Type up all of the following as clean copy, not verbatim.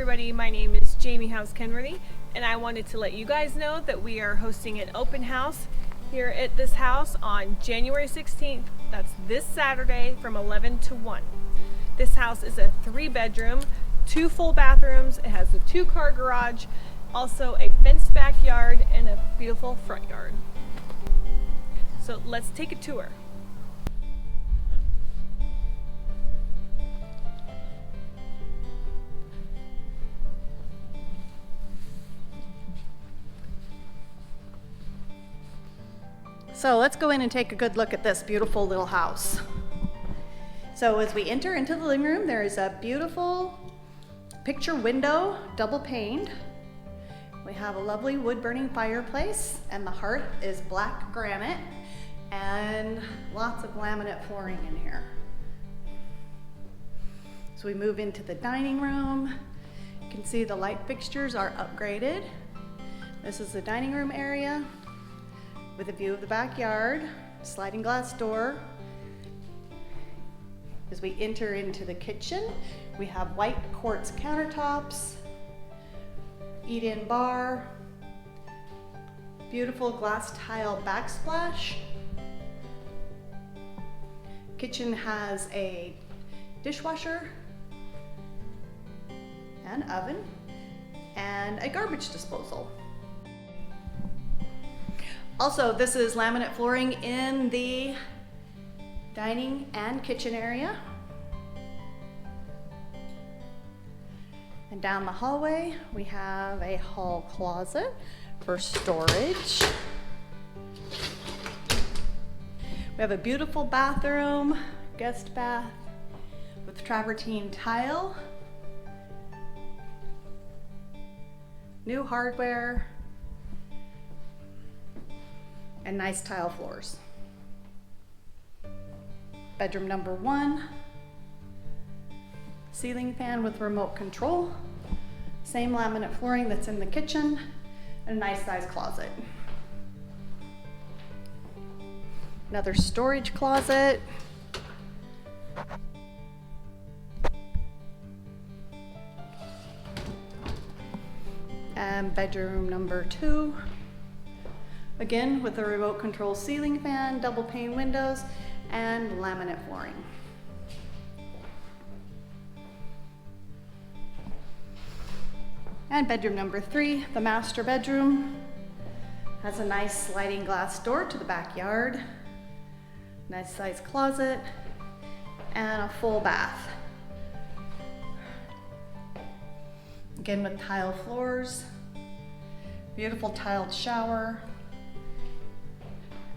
everybody, my name is Jamie Howes Kenworthy, and I wanted to let you guys know that we are hosting an open house here at this house on January 16th. That's this Saturday from 11 to 1. This house is a 3-bedroom, 2 full bathrooms. It has a 2-car garage, also a fenced backyard, and a beautiful front yard. So let's take a tour. So let's go in and take a good look at this beautiful little house. So as we enter into the living room, there is a beautiful picture window, double paned. We have a lovely wood burning fireplace, and the hearth is black granite and lots of laminate flooring in here. So we move into the dining room. You can see the light fixtures are upgraded. This is the dining room area with a view of the backyard, sliding glass door. As we enter into the kitchen, we have white quartz countertops, eat-in bar, beautiful glass tile backsplash. Kitchen has a dishwasher, an oven, and a garbage disposal. Also, this is laminate flooring in the dining and kitchen area. And down the hallway, we have a hall closet for storage. We have a beautiful bathroom, guest bath with travertine tile, new hardware, and nice tile floors. Bedroom number 1, ceiling fan with remote control, same laminate flooring that's in the kitchen, and a nice sized closet. Another storage closet. And bedroom number 2. Again, with a remote control ceiling fan, double pane windows, and laminate flooring. And bedroom number 3, the master bedroom, has a nice sliding glass door to the backyard, nice sized closet, and a full bath. Again with tile floors, beautiful tiled shower,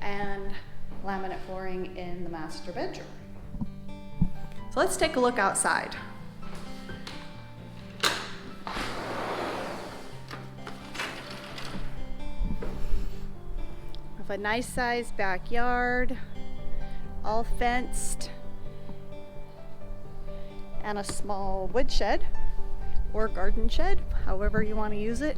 and laminate flooring in the master bedroom. So let's take a look outside. With a nice sized backyard, all fenced, and a small wood shed or garden shed, however you want to use it.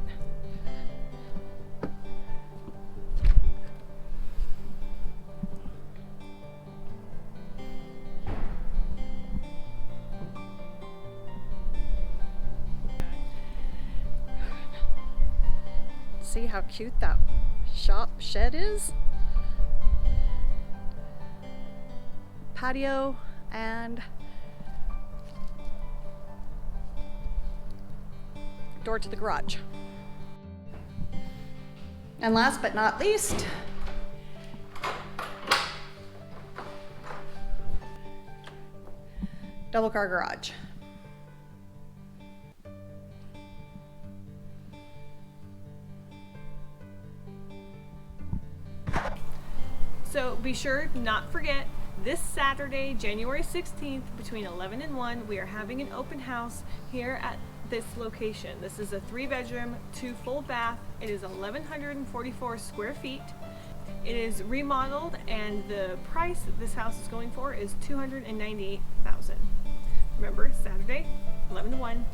See how cute that shop shed is? Patio and door to the garage. And last but not least, double car garage. So be sure to not forget, this Saturday, January 16th, between 11 and 1, we are having an open house here at this location. This is a 3-bedroom, 2 full bath. It is 1,144 square feet. It is remodeled, and the price that this house is going for is $298,000. Remember, Saturday, 11 to 1.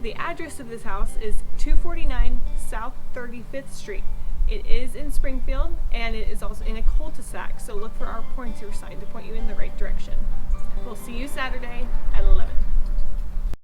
The address of this house is 249 South 35th Street. It is in Springfield, and it is also in a cul-de-sac, so look for our pointer sign to point you in the right direction. We'll see you Saturday at 11.